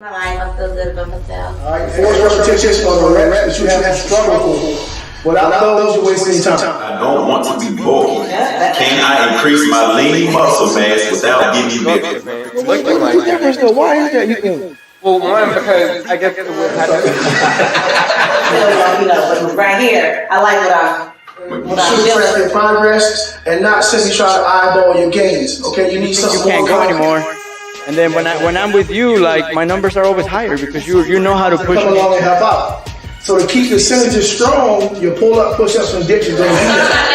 My life, I feel good about myself. All right, force repetitions on the reps that you have struggled for. Without those, you're wasting time. I don't want to be bulky. Can I increase my lean muscle mass without getting bigger? Looking like that. Why is that, you think? Well, one, because I guess it would have But right here, I like what I'm Shoot track feeling. your progress and not simply try to eyeball your gains. Okay, you need something You can't more go anymore. And then when I'm with you, like my numbers are always higher because you know how to push come me. along and help out. So to keep the synergy strong, your pull-up, push-ups, and dips don't do that.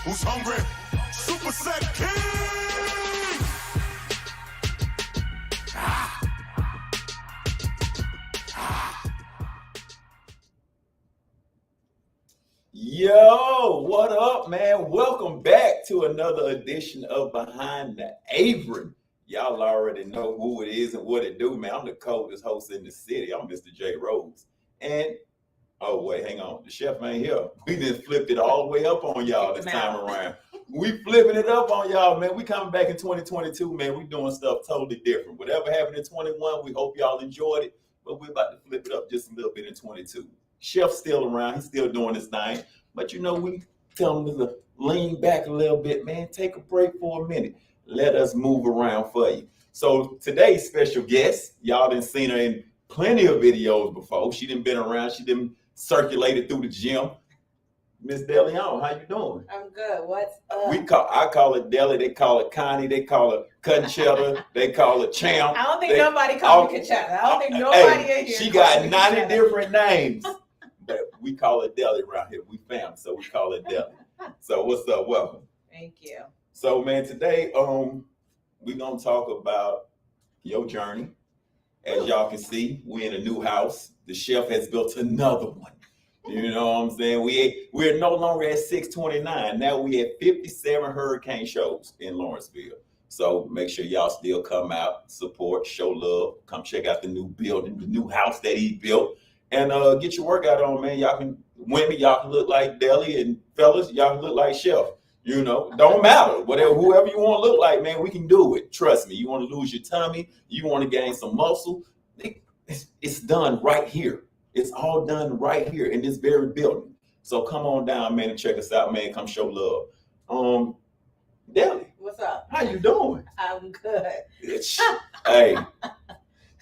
Who's hungry? Super Set King! Yo, what up, man? Welcome back to another edition of Behind the Apron. Y'all already know who it is and what it do, man. I'm the coldest host in the city. I'm Mr. J. Rose. And, oh, wait, hang on. The chef ain't here. We just flipped it all the way up on y'all this time around. We flipping it up on y'all, man. We coming back in 2022, man. We doing stuff totally different. Whatever happened in 21, we hope y'all enjoyed it. But we're about to flip it up just a little bit in 22. Chef's still around. He's still doing his thing. But, you know, we tell him to lean back a little bit, man. Take a break for a minute. Let us move around for you. So today's special guest, y'all done seen her in plenty of videos before. She done been around. She done circulated through the gym. Miss Deleon, how you doing? I'm good. What's up? I call it Deli. They call it Connie. They call it cutting cheddar. They call it Champ. I don't think nobody called me Conchetta. I don't think nobody in here. She got 90 Conchetta. different names. But we call it Deli around here. We family, so we call it Deli. So what's up? Welcome. Thank you. So man, today we're gonna talk about your journey. As y'all can see, we're in a new house. The chef has built another one. You know what I'm saying? We're no longer at 629. Now we at 57 hurricane shows in Lawrenceville. So make sure y'all still come out, support, show love, come check out the new building, the new house that he built, and get your workout on, man. Women, y'all can look like Deli, and fellas, y'all can look like Chef. You know, don't matter. Whoever you want to look like, man, we can do it. Trust me. You want to lose your tummy, you want to gain some muscle, it's done right here. It's all done right here in this very building. So come on down, man, and check us out, man. Come show love. Deli, What's up? how you doing? I'm good. Hey,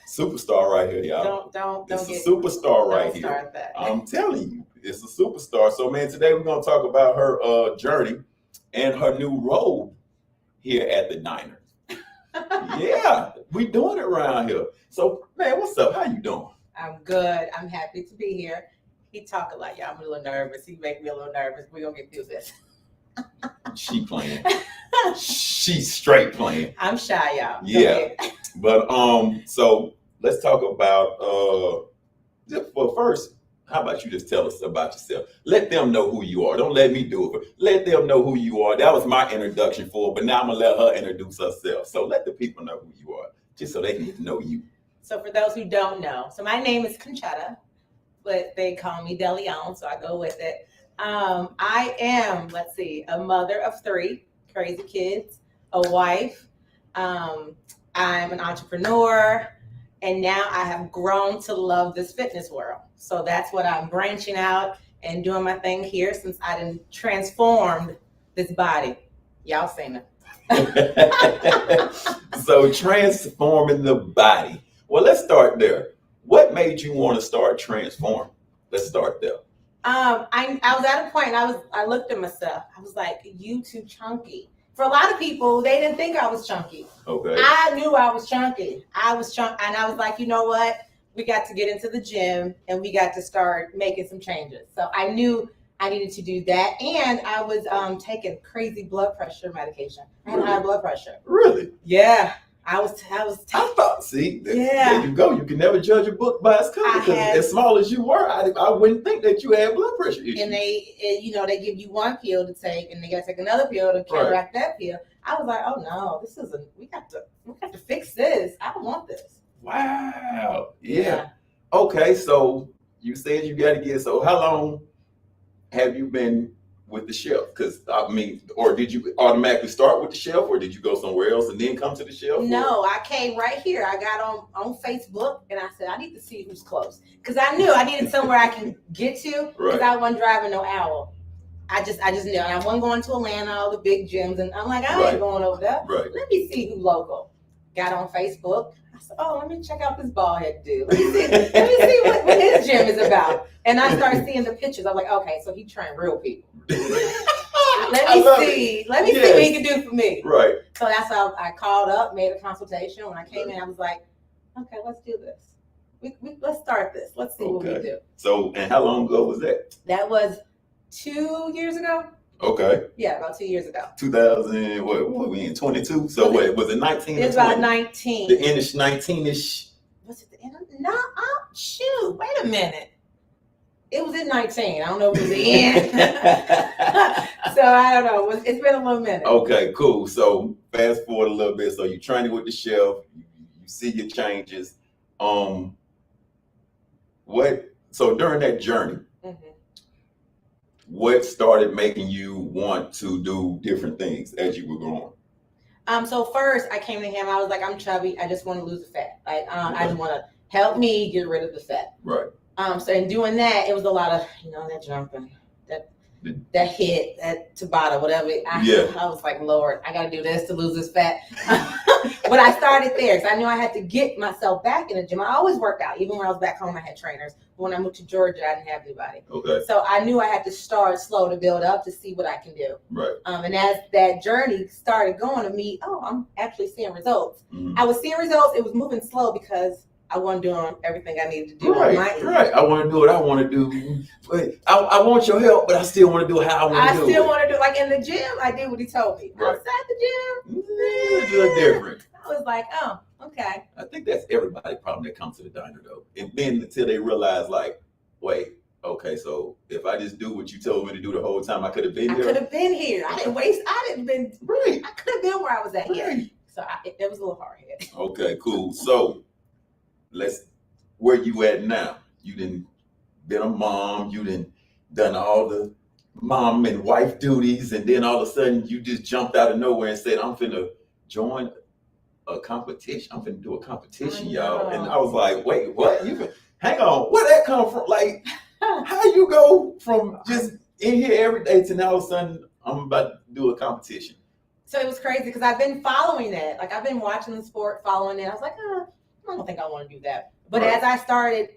superstar right here, y'all. Don't It's get a superstar right don't here. start that. I'm telling you, it's a superstar. So, man, today we're gonna talk about her journey and her new role here at the diner. Yeah, we doing it around here. So, man, what's up? How you doing? I'm good. I'm happy to be here. He talk a lot, y'all. I'm a little nervous. He make me a little nervous. We're gonna get through this. She playing. She's straight playing. I'm shy, y'all. Go Yeah. ahead. But so let's talk about well, first, how about you just tell us about yourself? Let them know who you are. Don't let me do it, but let them know who you are. That was my introduction for her, but now I'm gonna let her introduce herself. So let the people know who you are, just so they can get to know you. So for those who don't know, so my name is Conchetta, but they call me Deleon, so I go with it. I am, a mother of 3 crazy kids, a wife. I'm an entrepreneur, and now I have grown to love this fitness world. So that's what I'm branching out and doing my thing here since I done transformed this body. Y'all seen it. So transforming the body. Well, let's start there. What made you want to start transforming? Let's start there. I was at a point, and I looked at myself. I was like, you too chunky. For a lot of people, they didn't think I was chunky. Okay. I knew I was chunky. I was like, you know what? We got to get into the gym, and we got to start making some changes. So I knew I needed to do that, and I was taking crazy blood pressure medication. I had high blood pressure. Really? Yeah, I was. I thought, see, Yeah. there you go. You can never judge a book by its cover, because as small as you were, I wouldn't think that you had blood pressure issues. And they give you one pill to take, and they got to take another pill to counteract that pill. I was like, oh no, we got to fix this. I don't want this. Wow. Yeah. Okay, so you said you got to get, so how long have you been with the shelf? Because I mean, or did you automatically start with the shelf, or did you go somewhere else and then come to the shelf? No, I came right here. I got on Facebook and I said, I need to see who's close. Because I knew I needed somewhere I can get to because I wasn't driving no owl. I just knew. And I wasn't going to Atlanta, all the big gyms. And I'm like, I ain't going over there. Right. Let me see who local. Got on Facebook. I said, oh, let me check out this bald head dude. Let me see what his gym is about. And I started seeing the pictures. I'm like, okay, so he trained real people. Let me see what he can do for me. Right. So that's how I called up, made a consultation. When I came in, I was like, okay, let's do this. Let's start this. Let's see what we do. So, and how long ago was that? That was 2 years ago. Okay. Yeah, about 2 years ago. 2000, what we in 22? So what, was it 19? It was about 19. The end-ish, 19-ish. Was it the end? No, shoot, wait a minute. It was in 19. I don't know if it was the end. So I don't know. It's been a little minute. Okay, cool. So fast forward a little bit. So you're training with the shelf. You see your changes. So during that journey, what started making you want to do different things as you were growing? So first I came to him. I was like, I'm chubby. I just want to lose the fat. Like, I just want to help me get rid of the fat. Right. So in doing that, it was a lot of, that jumping, that hit, that Tabata, whatever. I was like, Lord, I got to do this to lose this fat. But I started there because I knew I had to get myself back in the gym. I always worked out. Even when I was back home, I had trainers. But when I moved to Georgia, I didn't have anybody. Okay. So I knew I had to start slow to build up to see what I can do. Right. And as that journey started going to me, I'm actually seeing results. Mm-hmm. I was seeing results. It was moving slow because I wasn't doing everything I needed to do. Right. I want to do what I want to do. Wait, I want your help, but I still want to do it how I want to do it. I still want to do it. Like in the gym, I did what he told me. Right. Outside the gym, it's a little different. I was like, oh, okay. I think that's everybody's problem that comes to the diner though. And then until they realize like, wait, okay, so if I just do what you told me to do the whole time, I could have been here. I could have been here. I didn't waste. I didn't been. Right. I could have been where I was at here. Right. So it was a little hard hit. Okay, cool. So where you at now? You done been a mom. You done all the mom and wife duties, and then all of a sudden you just jumped out of nowhere and said, I'm finna join a competition. I'm finna do a competition, y'all. And I was like, wait, what? Hang on, where that come from? Like, how you go from just in here every day to now all of a sudden I'm about to do a competition? So it was crazy because I've been following that. Like I've been watching the sport, following it. I was like, I don't think I want to do that. But as I started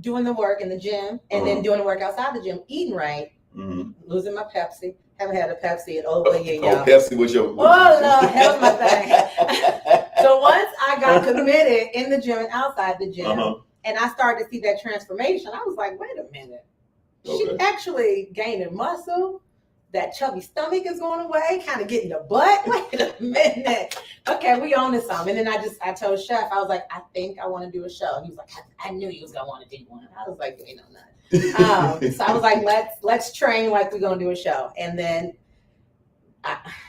doing the work in the gym and then doing the work outside the gym, eating right, losing my Pepsi. Haven't had a Pepsi in over a year, y'all. Pepsi was your... Oh, Lord, that was my thing. So once I got committed in the gym and outside the gym, and I started to see that transformation, I was like, wait a minute. She actually gaining muscle. That chubby stomach is going away, kind of getting the butt. Wait a minute. Okay, we on to something. And then I told Chef, I was like, I think I want to do a show. He was like, I knew you was going to want to do one. I was like, you know, nothing. So I was like, let's train like we're going to do a show. And then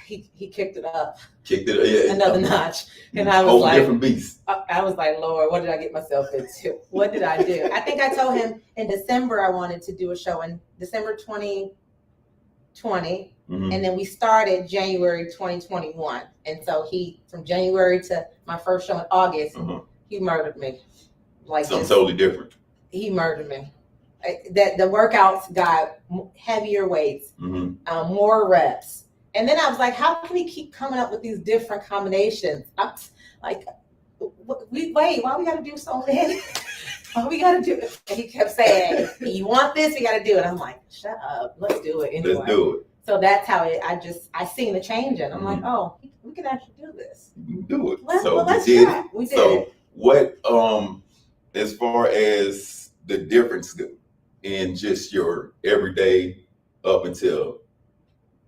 he kicked it up. Another notch. And I was like, different beast. I was like, Lord, what did I get myself into? What did I do? I think I told him in December I wanted to do a show in December 2020. And then we started January 2021. And so from January to my first show in August, he murdered me. Like something totally different. He murdered me. That the workouts got heavier weights, more reps. And then I was like, how can he keep coming up with these different combinations? I'm like, why we got to do so many? Why we got to do it? And he kept saying, you want this? We got to do it. I'm like, shut up. Let's do it anyway. Let's do it. So that's how I seen the change in. I'm like, oh, we can actually do this. We can do it. Let's try. We did so it. What, as far as the difference in just your everyday up until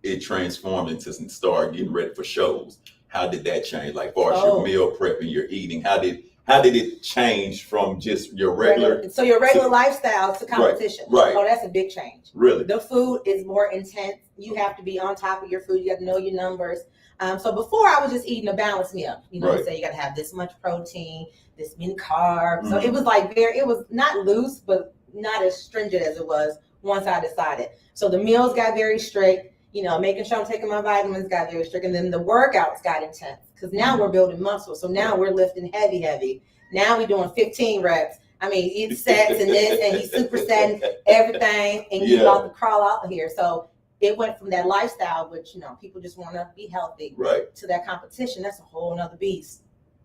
it transformed into some start getting ready for shows, how did that change? Like far as your meal prep and your eating, how did it change from just your regular? So your regular lifestyle to competition. Right. Oh, that's a big change. Really? The food is more intense. You have to be on top of your food. You have to know your numbers. So before I was just eating a balanced meal. You know, say you got to have this much protein, this many carbs. So it was like it was not loose, but not as stringent as it was once I decided. So the meals got very strict, you know, making sure I'm taking my vitamins got very strict. And then the workouts got intense because now we're building muscle. So now we're lifting heavy. Now we're doing 15 reps. I mean, each sets and this, and he's supersetting everything, and he's about to crawl out of here. So it went from that lifestyle, which, you know, people just want to be healthy, right, to that competition. That's a whole nother beast.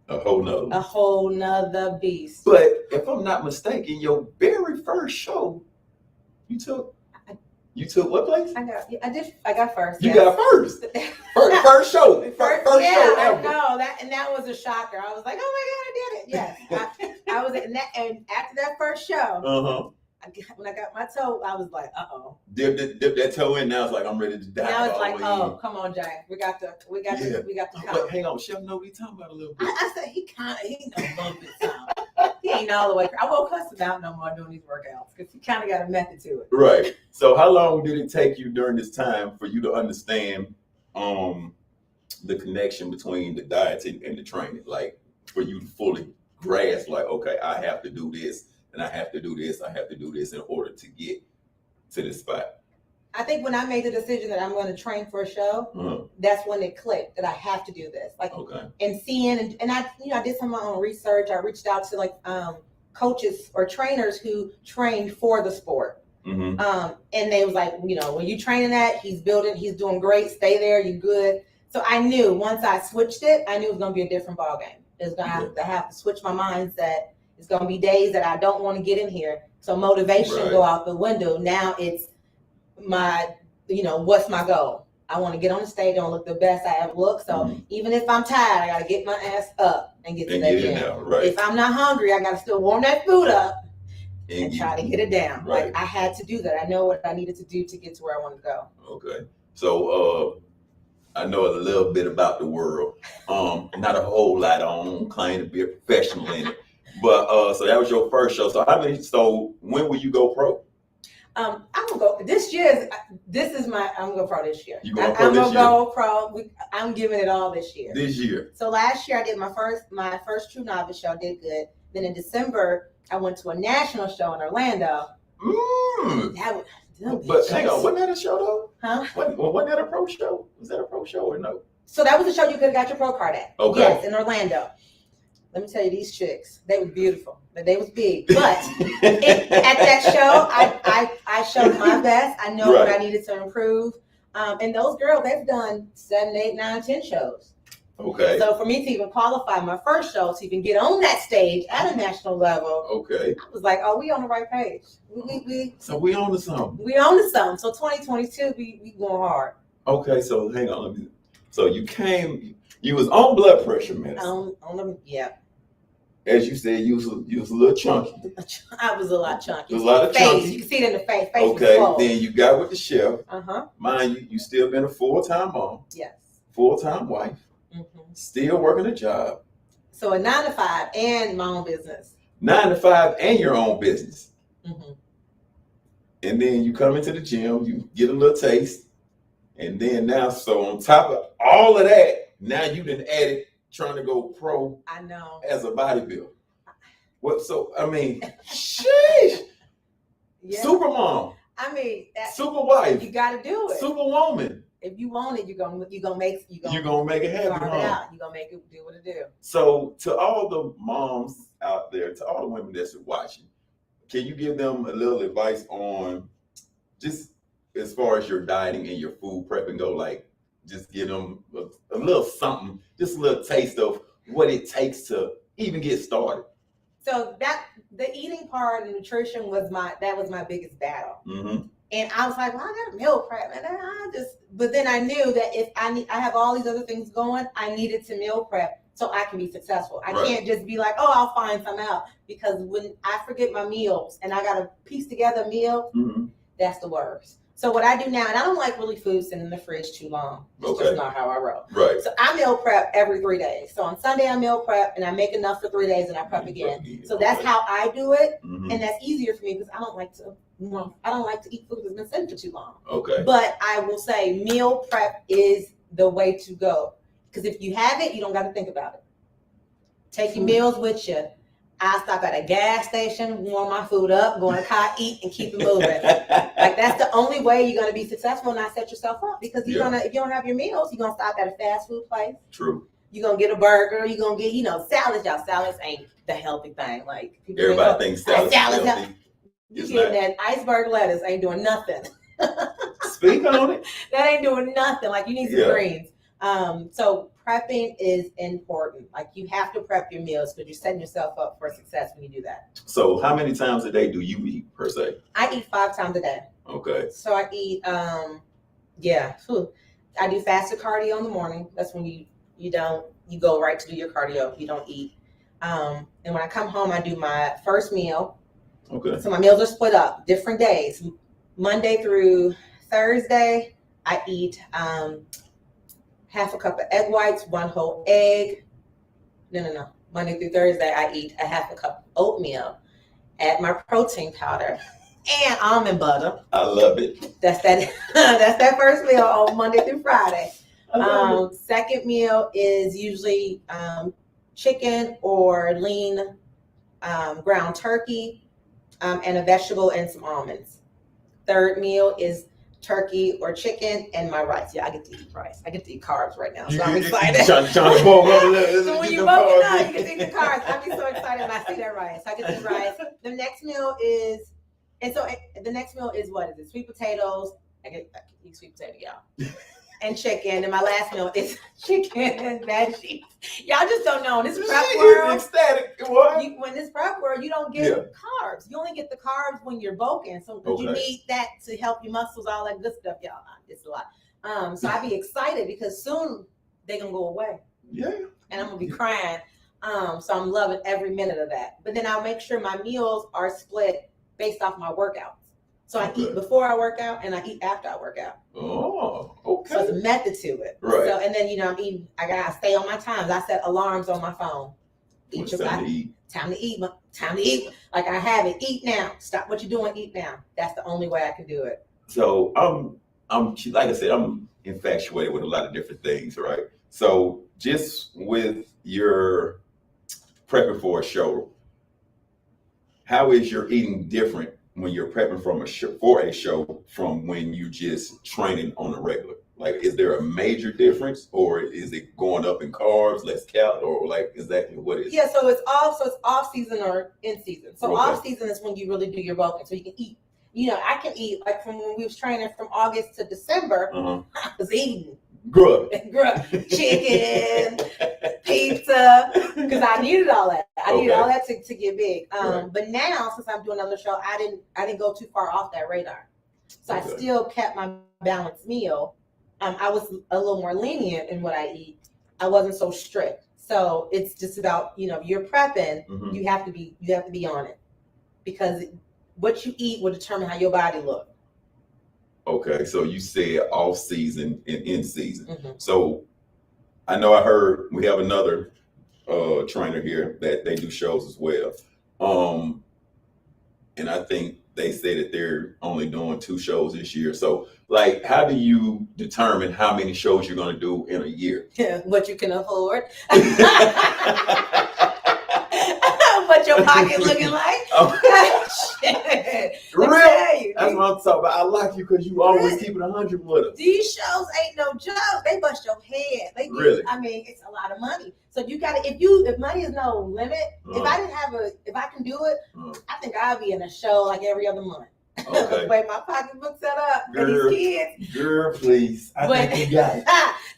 A whole nother Beast. But if I'm not mistaken, your very first show, you took what place? I got first. You got first. First show. First show ever. I know that was a shocker. I was like, oh my God, I did it. Yes. I was and after that first show, when I got my toe, I was like, Dip that toe in. Now it's like I'm ready to die. Now it's like, come on, Jay. We got to come. But hang on, Chef, know what he talking about a little bit. I said he knows a little bit something. He ain't all the way. I won't cuss him out no more doing these workouts because he kind of got a method to it. Right. So how long did it take you during this time for you to understand the connection between the diet and the training? Like for you to fully grasp, like, okay, I have to do this. And I have to do this, I have to do this in order to get to this spot. I think when I made the decision that I'm going to train for a show, that's when it clicked that I have to do this. Like, and seeing, and I, you know, I did some of my own research. I reached out to like coaches or trainers who trained for the sport. And they was like, you know, when you training that, he's doing great, stay there, you good. So I knew once I switched it, I knew it was going to be a different ball game. It was going to have to switch my mindset. It's going to be days that I don't want to get in here. So motivation go out the window. Now it's my, you know, what's my goal? I want to get on the stage and look the best I ever look. So even if I'm tired, I got to get my ass up and get to that gym. If I'm not hungry, I got to still warm that food up and try to get it down. Like I had to do that. I know what I needed to do to get to where I wanted to go. Okay. So I know a little bit about the world. Not a whole lot. I don't claim to be a professional in it. But so that was your first show. So when will you go pro? I'm gonna go this year. I'm gonna go pro this year. You going pro this year? I'm gonna go pro. I'm giving it all this year. This year. So last year I did my first true novice show. Did good. Then in December I went to a national show in Orlando. But hang on, wasn't that a show though? Huh? Wasn't that a pro show? Was that a pro show or no? So that was a show you could have got your pro card at. Okay. Yes, in Orlando. Let me tell you, these chicks, they were beautiful, but they was big. But at that show, I showed my best. I know what I needed to improve. And those girls, they've done 7, 8, 9, 10 shows. Okay. So for me to even qualify my first show, to even get on that stage at a national level, I was like, oh, we on the right page. So we on to something. We on to something. So 2022, we going hard. Okay, so hang on. So you was on blood pressure medicine. As you said, you was a little chunky. I was a lot chunky. A lot of chunky. You can see it in the face. Okay, then you got with the chef. Mind you still been a full-time mom. Yes. Full-time wife. Still working a job. So a 9 to 5 and my own business. 9 to 5 and your own business. And then you come into the gym, you get a little taste. And then now, so on top of all of that, now you done added trying to go pro. I know. As a bodybuilder. What? So I mean, sheesh. Super mom. I mean, super wife. You got to do it. Superwoman. If you want it, you're gonna make it happen. You're gonna make it do what it do. So to all the moms out there, to all the women that's watching, can you give them a little advice on just as far as your dieting and your food prep and go, like, just give them a little something, just a little taste of what it takes to even get started? So that the eating part and nutrition was my biggest battle. And I was like, well, I got a meal prep, and but then I knew that if I have all these other things going, I needed to meal prep so I can be successful. I can't just be like, oh, I'll find some out, because when I forget my meals and I got to piece together a meal, that's the worst. So what I do now, and I don't like really food sitting in the fridge too long. It's just not how I roll. Right. So I meal prep every 3 days. So on Sunday I meal prep and I make enough for 3 days and I prep again. So that's how I do it, and that's easier for me because I don't like to eat food that's been sitting for too long. Okay. But I will say meal prep is the way to go, because if you have it, you don't got to think about it. Take your meals with you. I stop at a gas station, warm my food up, go in the car, eat, and keep it moving. Like that's the only way you're gonna be successful and not set yourself up, because you're gonna, if you don't have your meals, you're gonna stop at a fast food place. True. You're gonna get a burger, you're gonna get, salads. Y'all, salads ain't the healthy thing. Like people Everybody thinks salads salads healthy. you getting that iceberg lettuce ain't doing nothing. Speak on it. That ain't doing nothing. Like you need some greens. So prepping is important. Like you have to prep your meals because you're setting yourself up for success when you do that. So how many times a day do you eat per se? I eat 5 times a day. Okay. So I eat, I do fasted cardio in the morning. That's when you go right to do your cardio. You don't eat. And when I come home, I do my first meal. Okay. So my meals are split up different days. Monday through Thursday, I eat half a cup of egg whites, 1 whole egg. No. Monday through Thursday, I eat a half a cup of oatmeal, add my protein powder, and almond butter. I love it. That's that first meal on Monday through Friday. Second meal is usually chicken or lean ground turkey, and a vegetable and some almonds. Third meal is turkey or chicken and my rice. Yeah, I get to eat rice. I get to eat carbs right now, so I'm excited. So when you're voting out, you get to eat the carbs. I'm so excited when I see that rice. I get to eat rice. The next meal is, what is it? Sweet potatoes. I can eat sweet potato, y'all. And chicken. And my last meal is chicken and veggies. Y'all just don't know. In this prep world, ecstatic. What? when this prep world, you don't get carbs. You only get the carbs when you're bulking. So you need that to help your muscles, all that good stuff, y'all. It's a lot. So I be excited because soon they're gonna go away. Yeah. And I'm gonna be crying. So I'm loving every minute of that. But then I'll make sure my meals are split based off my workouts. So I eat before I work out and I eat after I work out. Oh, okay. So it's a method to it. Right. So, and then, I'm eating, I gotta stay on my times. I set alarms on my phone. Time to eat. Time to eat. Like I have it. Eat now. Stop what you're doing. Eat now. That's the only way I can do it. So I'm like I said, I'm infatuated with a lot of different things, right? So just with your prepping for a show, how is your eating different when you're prepping for a show from when you just training on a regular? Like, is there a major difference, or is it going up in carbs, less calories, or like exactly what is? Yeah, so it's off season or in season. So off season is when you really do your bulking, so you can eat. I can eat like from when we was training from August to December. I was eating grub, chicken, pizza, because I needed all that. I needed all that to get big. But now, since I'm doing another show, I didn't go too far off that radar. So I still kept my balanced meal. I was a little more lenient in what I eat. I wasn't so strict. So it's just about, you're prepping, you have to be on it, because what you eat will determine how your body looks. Okay, so you said off season and in season. So I know I heard we have another trainer here that they do shows as well. And I think they say that they're only doing 2 shows this year. So like, how do you determine how many shows you're going to do in a year? What you can afford. What your pocket looking like. Really? That's what I'm talking about. I like you because you always keep it 100 with us. These shows ain't no joke. They bust your head. Really? I mean, it's a lot of money. So you gotta, if money is no limit, if I can do it, I think I'll be in a show like every other month. Okay. The way my pocketbook's set up for these kids. Girl, please. I think you got it.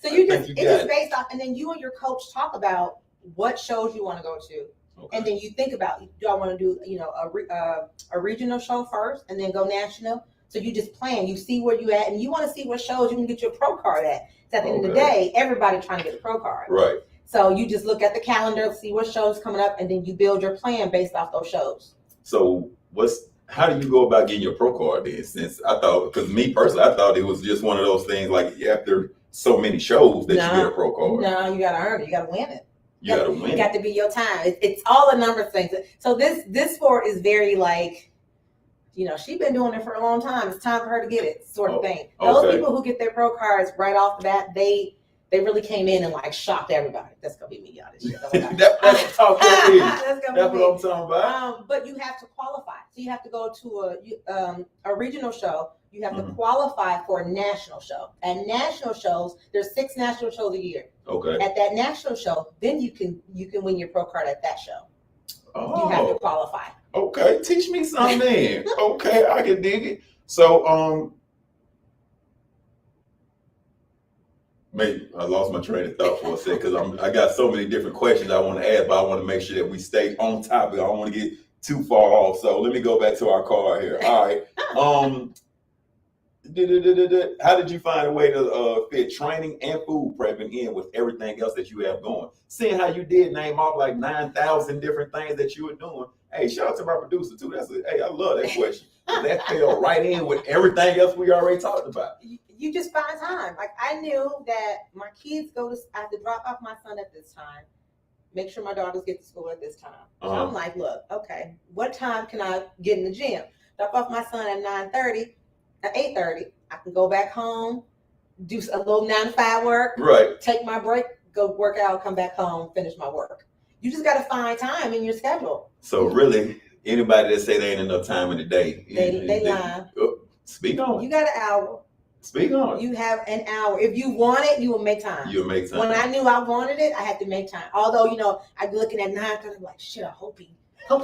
So it's just based off, and then you and your coach talk about what shows you want to go to. Okay. And then you think about, do I want to do, a regional show first and then go national? So you just plan, you see where you at, and you want to see what shows you can get your pro card at. So at the end of the day, everybody's trying to get a pro card. Right. So you just look at the calendar, see what shows coming up, and then you build your plan based off those shows. So how do you go about getting your pro card then? Since because me personally, I thought it was just one of those things like after so many shows that you get a pro card. No, you got to earn it. You got to win it. You got to win. It got to be your time. It's all a number of things. So this sport is very like, she's been doing it for a long time. It's time for her to get it, sort of thing. Those people who get their pro cards right off the bat, they they really came in and like shocked everybody. That's gonna be me, y'all. This year. That's talk that is. That's gonna That's be what me. I'm talking about. But you have to qualify. So you have to go to a regional show. You have to Mhm. qualify for a national show. And national shows, there's 6 national shows a year. Okay. At that national show, then you can win your pro card at that show. Oh. You have to qualify. Okay, teach me something then. Okay, I can dig it. So, maybe I lost my train of thought for a second because I got so many different questions I want to ask, but I want to make sure that we stay on topic. I don't want to get too far off. So let me go back to our card here. All right. How did you find a way to fit training and food prepping in with everything else that you have going? Seeing how you did name off like 9,000 different things that you were doing. Hey, shout out to my producer too. Hey, I love that question. That fell right in with everything else we already talked about. You just find time. Like I knew that my kids I have to drop off my son at this time, make sure my daughters get to school at this time. So I'm like, look, okay, what time can I get in the gym? Drop off my son at 9:30, at 8:30. I can go back home, do a little 9 to 5 work, Right. take my break, go work out, come back home, finish my work. You just got to find time in your schedule. So really, anybody that say there ain't enough time in the day, They lie. Speak on it. You got an hour. Speak on it. You have an hour. If you want it, you will make time. You'll make time. When I knew I wanted it, I had to make time. Although, I'd be looking at 9:30, I'm like, shit, I hope he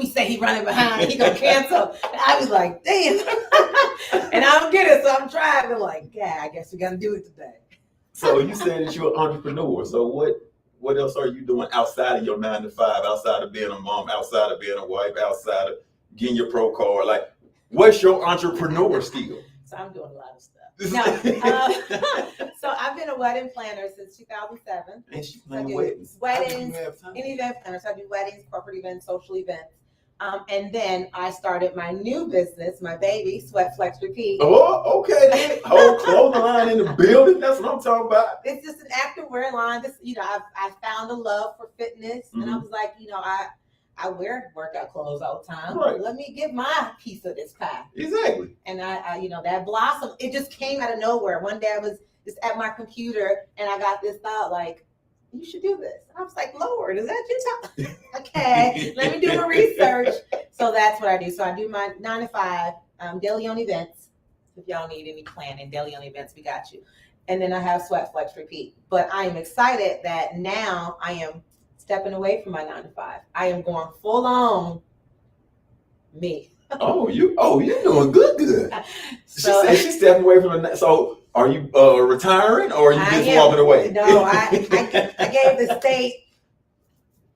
say he running behind. He gonna cancel. And I was like, damn. And I don't get it, so I'm trying. I'm like, yeah, I guess we gotta do it today. So you said that you're an entrepreneur. So what else are you doing outside of your 9 to 5, outside of being a mom, outside of being a wife, outside of getting your pro card? Like, what's your entrepreneur skill? So I'm doing a lot of stuff. No, so I've been a wedding planner since 2007. And she's So I planning do weddings. weddings, How do you have time? any event planner. So I do weddings, corporate events, social events. And then I started my new business, my baby, Sweat Flex Repeat. Oh, okay. Then. Whole clothing line in the building. That's what I'm talking about. It's just an active wear line. This, I found a love for fitness, and I was like, I wear workout clothes all the time. Right. Let me get my piece of this pie. Exactly. And I that blossom, it just came out of nowhere. One day I was just at my computer, and I got this thought, like, you should do this. I was like, Lord, is that your time? Okay, let me do my research. So that's what I do. So I do my 9 to 5, Deleon events. If y'all need any planning, Deleon events, we got you. And then I have Sweat Flex Repeat. But I am excited that now I am stepping away from my 9 to 5. I am going full on me. You're doing good. So, She said she's stepping away from the. So are you retiring or are you just walking away? No, I gave the state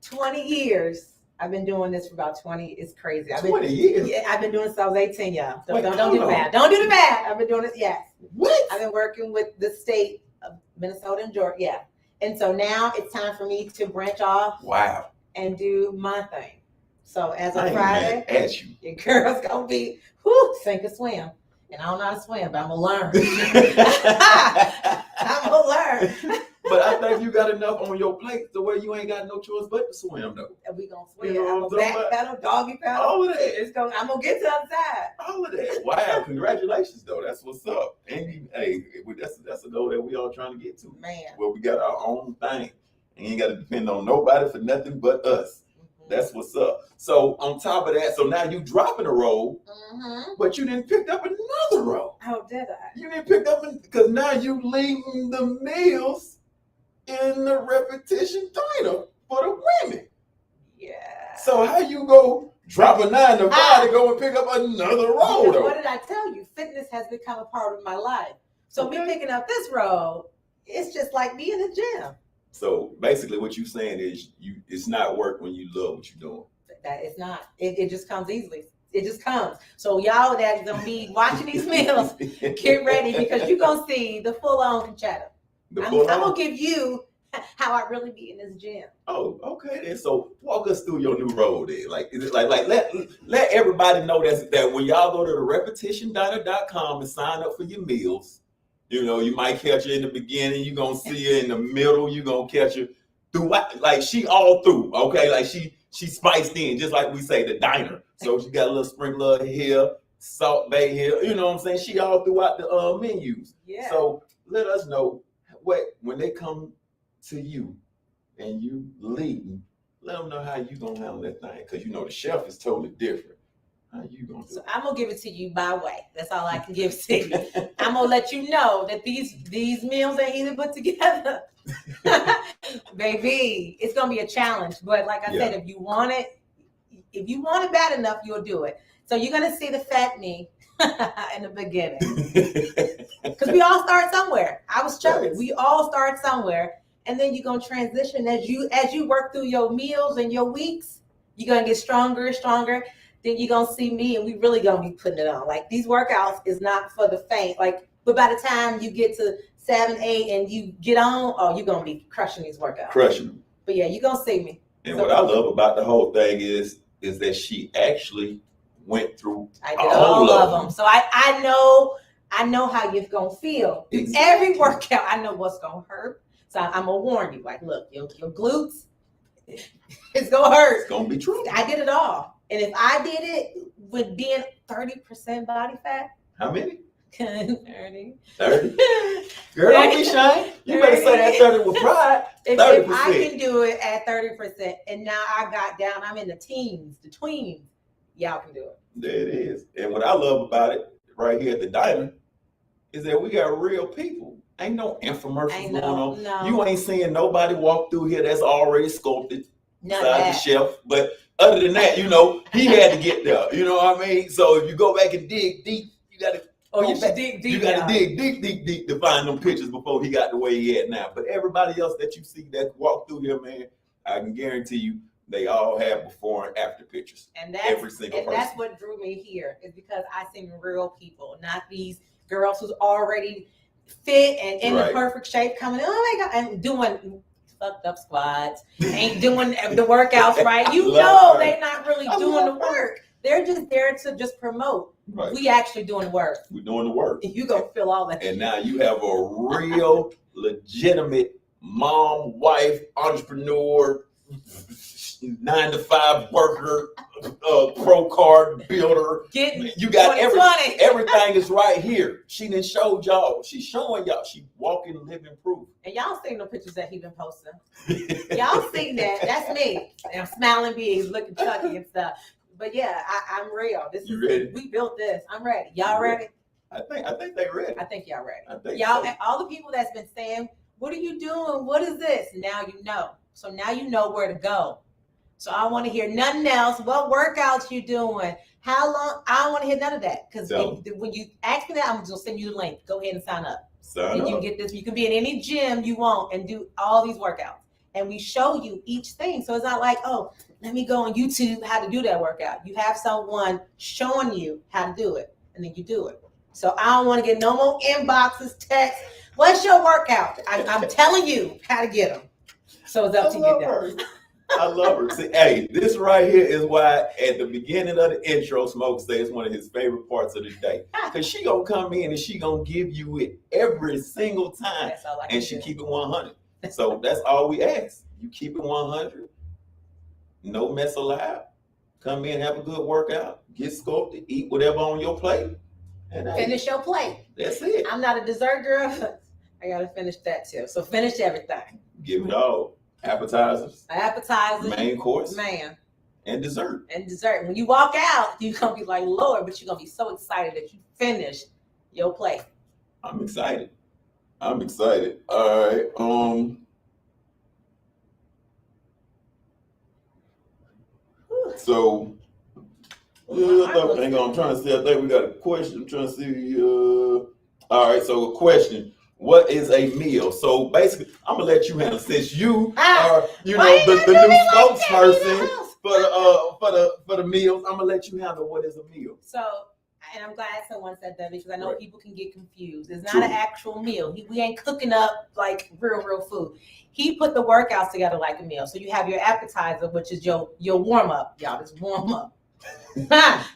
20 years. I've been doing this for about 20. It's crazy. 20 years? Yeah, I've been doing this since I was 18, y'all. Wait, Don't hold do the on. math. Don't do the math. I've been doing this, yes. What? I've been working with the state of Minnesota and Georgia, yeah. And so now it's time for me to branch off Wow. and do my thing. So as I of ain't Friday, mad at you. your girl's gonna be sink or swim. And I don't know how to swim, but I'm gonna learn. I'm gonna learn. But I think you got enough on your plate the way you ain't got no choice but to swim though. And we gonna swim. You know I'm what gonna I'm talking back pedal, doggy pedal. All of that. I'm gonna get to the other side. All of that. Wow. Congratulations though. That's what's up. And that's a goal that we all trying to get to. Man. Where we got our own thing. And you ain't got to depend on nobody for nothing but us. That's what's up. So on top of that, so now you dropping a role, but you didn't pick up another role. How did I? You didn't pick up because now you leading the meals in the repetition diner for the women. Yeah. So how you go drop a 9 to 5 to go and pick up another role though? What did I tell you? Fitness has become a part of my life. So me picking up this role, it's just like me in the gym. So basically what you're saying is it's not work when you love what you're doing. That it's not. It just comes easily. It just comes. So y'all that's gonna be watching these meals, get ready because you're gonna see the full-on Conchetta. I'm gonna give you how I really be in this gym. Oh, okay then. So walk us through your new role then. Like, is it like let everybody know that when y'all go to the repetitiondiner.com and sign up for your meals, you might catch her in the beginning, you're gonna see her in the middle, you're gonna catch her throughout, like she all through, okay? Like she spiced in, just like we say, the diner. So she got a little sprinkler here, Salt Bay here, you know what I'm saying? She all throughout the menus. Yeah. So let us know when they come to you and you leading, let them know how you gonna handle that thing. Cause you know the chef is totally different. How you gonna do So it? I'm gonna give it to you my way. That's all I can give to you. I'm gonna let you know that these meals ain't easy to put together. Baby, it's gonna be a challenge. But like I said, if you want it bad enough, you'll do it. So you're gonna see the fat me in the beginning. Because we all start somewhere. I was chugging. Yes. We all start somewhere. And then you're gonna transition as you work through your meals and your weeks, you're gonna get stronger and stronger. Then you're gonna see me and we really gonna be putting it on. Like these workouts is not for the faint. Like, but by the time you get to 7, 8 and you get on, oh, you're gonna be crushing these workouts. Crushing them. But yeah, you're gonna see me. And what I love about the whole thing is that she actually went through I did all of them. So I know how you're gonna feel. Exactly. Every workout, I know what's gonna hurt. So I'm gonna warn you. Like, look, your glutes, it's gonna hurt. It's gonna be true. I did it all. And if I did it with being 30% body fat, How many? 30. 30. Girl, don't be shy. You better say that 30 with pride. If 30%. I can do it at 30%, and now I got down, I'm in the teens, the tweens, y'all can do it. There it is. And what I love about it right here at the diner is that we got real people. Ain't no infomercials Ain't going on. no. You ain't seeing nobody walk through here that's already sculpted None of besides the that. chef. But other than that, you know, he had to get there. You know what I mean? So if you go back and dig deep, you got to You should dig deep. You got to dig deep to find them pictures before he got the way he had now. But everybody else that you see that walk through here, man, I can guarantee you they all have before and after pictures. And that's every single person. That's what drew me here, is because I seen real people, not these girls who's already fit and in the perfect shape coming in, oh my God, and doing fucked up squats, ain't doing the workouts right. You know they're not really doing the work. They're just there to just promote. Right. We actually doing the work. We're doing the work. You gonna feel all that. And now you have a real, legitimate mom, wife, entrepreneur, 9-to-5 worker, pro card builder. You got everything is right here. She done showed y'all. She's showing y'all. She walking, living proof. And y'all seen the pictures that he been posting. Y'all seen that? That's me. And I'm smiling big, looking chunky and stuff. But yeah, I'm real. Ready? We built this. I'm ready. Y'all ready? I think they ready. I think y'all ready. I think y'all, so. all the people that's been saying, "What are you doing? What is this?" Now you know. So now you know where to go. So I want to hear nothing else. What workouts you doing? How long? I don't want to hear none of that, because when you ask me that, I'm just gonna send you the link. Go ahead and sign up. You can get this. You can be in any gym you want and do all these workouts. And we show you each thing. So it's not like, oh, let me go on YouTube how to do that workout. You have someone showing you how to do it, and then you do it. So I don't want to get no more inboxes, texts. What's your workout? I'm telling you how to get them. So it's up to you guys. I love her. See, hey, this right here is why at the beginning of the intro, Smoke says one of his favorite parts of the day. Because she gonna come in and she gonna give you it every single time. That's all I can And she do. keep it 100. So that's all we ask. You keep it 100. No mess allowed. Come in, have a good workout, get sculpted, eat whatever on your plate. And hey, Finish your plate. that's it. I'm not a dessert girl. I gotta finish that too. So finish everything. Give it all. Appetizers, Appetizers, main course, man, and dessert. and dessert. When you walk out, you're gonna be like, Lord, but you're gonna be so excited that you finish your plate. I'm excited. All right. So, hang on. I'm trying to see. I think we got a question. I'm trying to see. All right. So, a question. What is a meal? So basically, I'm gonna let you handle, since you are, the new spokesperson for the meals. I'm gonna let you handle what is a meal. So, and I'm glad someone said that, because I know people can get confused. It's not True. an actual meal. We ain't cooking up like real food. He put the workouts together like a meal. So you have your appetizer, which is your warm up. Y'all, just warm up.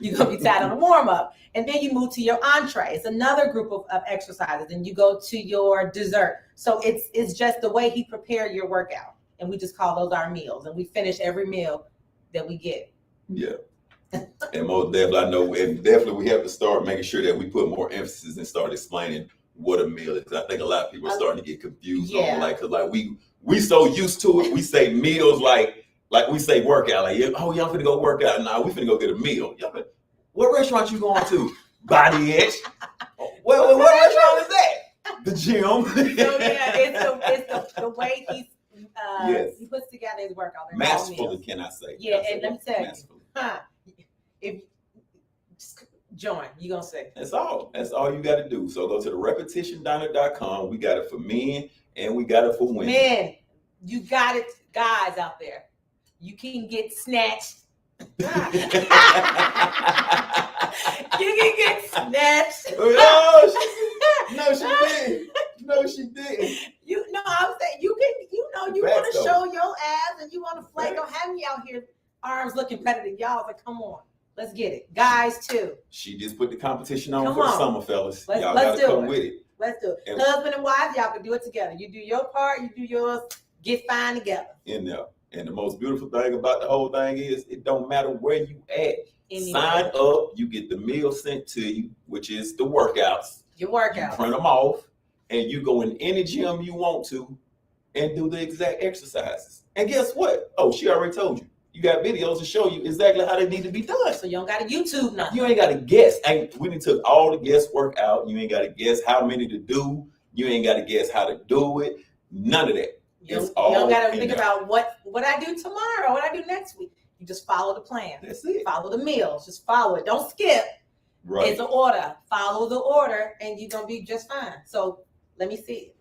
You're gonna be tired on the warm up, and then you move to your entree. It's another group of exercises, and you go to your dessert. So it's just the way he prepared your workout, and we just call those our meals, and we finish every meal that we get. Yeah. And most definitely, I know, and definitely we have to start making sure that we put more emphasis and start explaining what a meal is. I think a lot of people are starting to get confused Yeah. on like, cause like we so used to it. We say meals like we say workout. Like, oh, y'all finna go work out. Nah, we finna go get a meal. What restaurant you going to? Body Edge. Well, what restaurant is that? The gym. So yeah, it's the way Yes. he puts together his workout. They're called Masterfully, meals. can I say? Yeah, and let me tell you, Masterfully. if just join, you gonna say. That's all. That's all you got to do. So go to the repetitiondiner.com. We got it for men and we got it for women. Men, you got it, guys out there. You can get snatched. You can get snatched. No, she didn't. I'm saying you want to Facts, show your ass and you want to flake. Don't have me out here, arms looking better than y'all. Like, come on, let's get it, guys too. She just put the competition on Come for the on. summer, fellas. Let's Y'all gotta do come it. with it. Let's do it. And- Husband and wife, y'all can do it together. You do your part, you do yours. Get fine together. In there. And the most beautiful thing about the whole thing is it don't matter where you at. Anyway. Sign up, you get the meal sent to you, which is the workouts. Your You workout. print them off, and you go in any gym you want to and do the exact exercises. And guess what? Oh, she already told you. You got videos to show you exactly how they need to be done. So you don't got to YouTube nothing. You ain't got to guess. We done took all the guesswork out. You ain't got to guess how many to do. You ain't got to guess how to do it. None of that. You It's don't got all to think in there. about what I do tomorrow, what I do next week. You just follow the plan. That's it. Follow the meals. Just follow it. Don't skip. Right. It's an order. Follow the order, and you're gonna be just fine. So let me see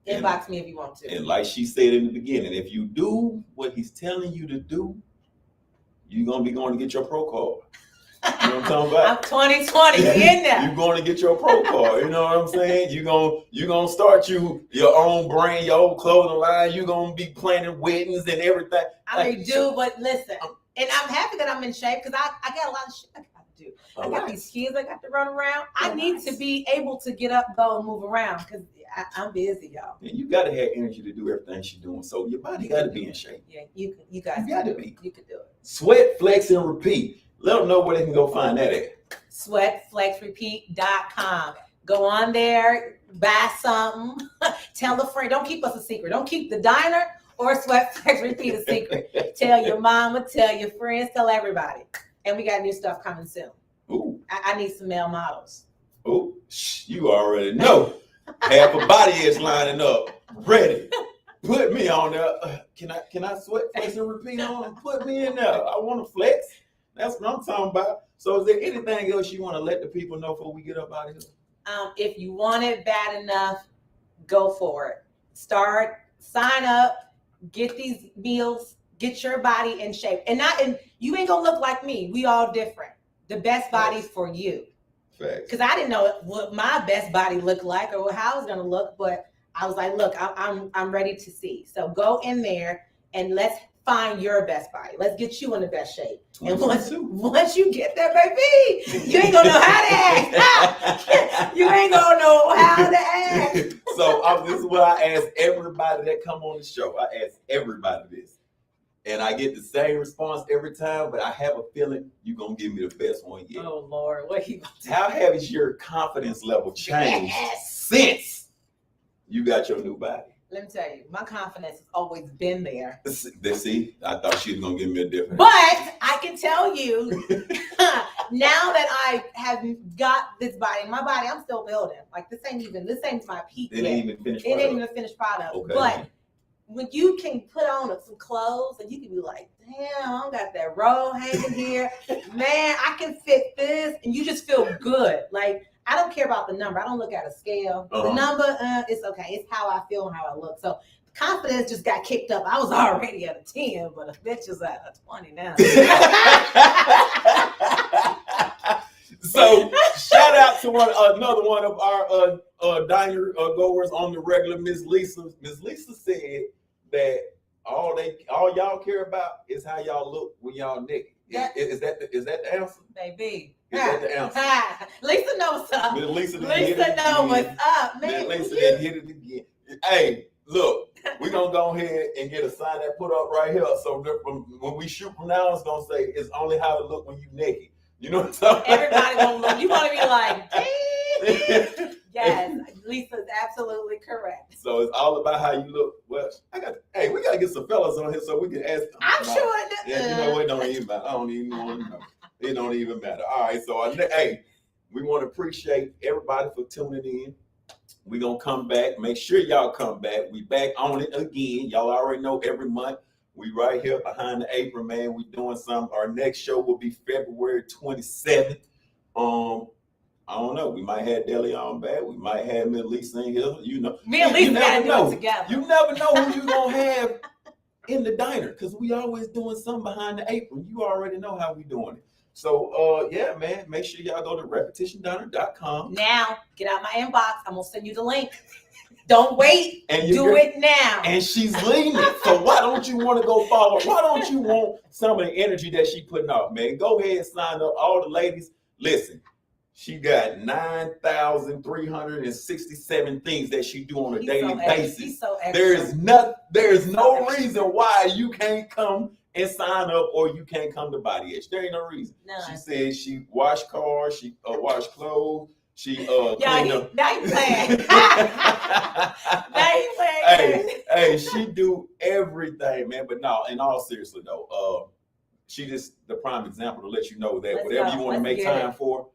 it. Inbox me if you want to. And like she said in the beginning, if you do what he's telling you to do, you're gonna be going to get your pro card. You know what I'm talking about? I'm 2020. We in there. You're going to get your pro card. You know what I'm saying? You're gonna start your own brand, your own clothing line. You're gonna be planning weddings and everything. I mean, but listen, and I'm happy that I'm in shape because I got a lot of shit I got to do. I got these kids I got to run around. I need to be able to get up, go, and move around because I'm busy, y'all. And you gotta have energy to do everything she's doing. So your body gotta be in shape. Yeah, you guys You gotta can do be. it. You can do it. Sweat, flex, and repeat. Let them know where they can go find that at. Sweatflexrepeat.com. Go on there, buy something, tell a friend. Don't keep us a secret. Don't keep the diner or Sweatflex Repeat a secret. Tell your mama, tell your friends, tell everybody. And we got new stuff coming soon. Ooh, I need some male models. ooh, you already know. Half a Body Edge lining up, ready. Put me on there. Can I sweat, flex, and repeat on? Put me in there. I want to flex. That's what I'm talking about. So is there anything else you want to let the people know before we get up out of here? If you want it bad enough, go for it. Sign up, get these meals, get your body in shape. And you ain't gonna look like me. We all different. The best body for you. Facts. Because I didn't know what my best body looked like or how I was gonna look, but I was like, look, I'm ready to see. So go in there and let's find your best body. Let's get you in the best shape. And once you get there, baby, you ain't gonna know how to act. You ain't gonna know how to act. So this is what I ask everybody that come on the show. I ask everybody this. And I get the same response every time, but I have a feeling you're gonna give me the best one yet. Oh Lord, what you gonna do? How has your confidence level changed since you got your new body? Let me tell you, my confidence has always been there. See, I thought she was gonna give me a different. But I can tell you, now that I have got this body, my body, I'm still building. Like this ain't my peak It yet. ain't even finished. It ain't even finished product. Okay. But when you can put on some clothes and you can be like, damn, I got that roll hanging here. Man, I can fit this. And you just feel good. Like, I don't care about the number. I don't look at a scale. The number, it's okay. It's how I feel and how I look. So confidence just got kicked up. I was already at a 10, but a bitch is at a 20 now. So shout out to another one of our diner goers on the regular, Miss Lisa. Miss Lisa said that all y'all care about is how y'all look when y'all naked. Is that the answer? Baby. Is that the answer? Lisa knows what's up. Lisa knows what's up, man. Lisa didn't hit it again. Hey, look, we're gonna go ahead and get a sign that put up right here. So when we shoot from now, it's gonna say it's only how it look when you naked. You know what I'm talking about? Everybody gonna look. You want to be like, damn. Yes, Lisa's absolutely correct. So it's all about how you look. Well, we gotta get some fellas on here so we can ask them. I'm sure it does. Yeah, you know what? It don't even matter. I don't even want to know. It don't even matter. All right, so we want to appreciate everybody for tuning in. We're gonna come back. Make sure y'all come back. We back on it again. Y'all already know every month. We right here behind the apron, man. We doing something. Our next show will be February 27th. I don't know. We might have Deleon back. We might have me and Lisa in here. You know, Me and Lisa gotta do it together. You never know who you gonna have in the diner because we always doing something behind the apron. You already know how we doing it. So yeah, man. Make sure y'all go to repetitiondiner.com. Now, get out my inbox. I'm gonna send you the link. Don't wait. And do it now. And she's leaning. So why don't you want to go follow? Why don't you want some of the energy that she putting off, man? Go ahead and sign up. All the ladies, listen. She got 9,367 things that she do on a daily basis. He's so there is no reason why you can't come and sign up or you can't come to Body Edge. There ain't no reason. None. She said she wash cars, she wash clothes, she clean up. Now you playing. Now you playing. Hey, she do everything, man. But no, in all seriously though, she just the prime example to let you know that whatever you want to make time for,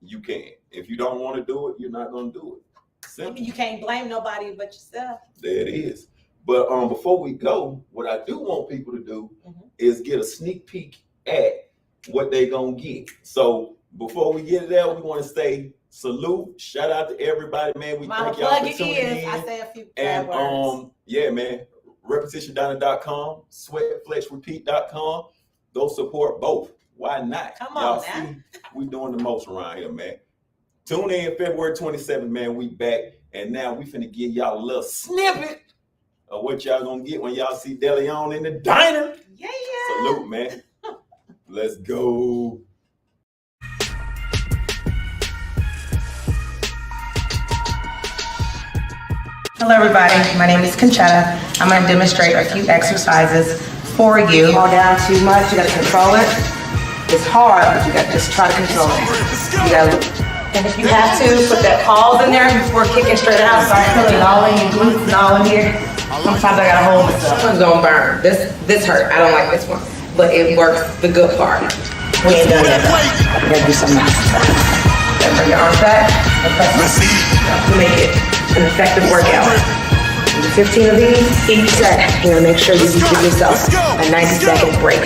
you can. If you don't want to do it, you're not going to do it. Simple. You can't blame nobody but yourself. There it is. But before we go, what I do want people to do is get a sneak peek at what they going to get. So before we get to that, we want to say salute, shout out to everybody, man. We thank y'all for tuning in. I say a few and words. Yeah, man. repetitiondiner.com, sweatflexrepeat.com. Go support both. Why not? Come Y'all on see, now. we doing the most around here, man. Tune in February 27th, man. We back. And now we finna give y'all a little snippet of what y'all gonna get when y'all see Deleon in the diner. Yeah. Salute, man. Let's go. Hello everybody, my name is Conchetta. I'm going to demonstrate a few exercises for you. Fall down too much, you got to control it. It's hard, but you got to just try to control it. And if you have to, put that pause in there before kicking straight out. Start feeling all in your glutes and all in here. Sometimes I got to hold myself. This one's going to burn. This hurt. I don't like this one. But it works the good part. We ain't done yet though. We got to do something else. Bring your arms back and press to make it an effective workout. Do 15 of these each set. You know, make sure you give yourself a 90-second break.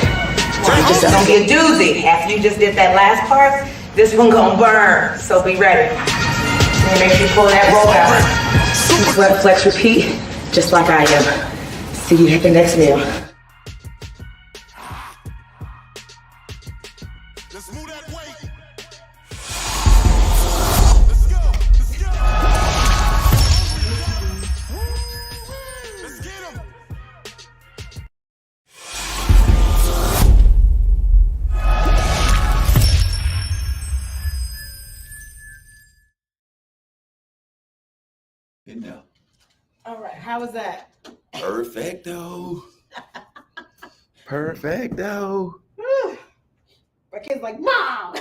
It's gonna be a doozy. After you just did that last part, this one gonna burn. So be ready. And make sure you pull that roll out. Sweat, flex, repeat, just like I am. See you at the next meal. Let's move that weight. Let's get him. And now, All right. How was that? perfecto. Perfecto. My kid's like, Mom.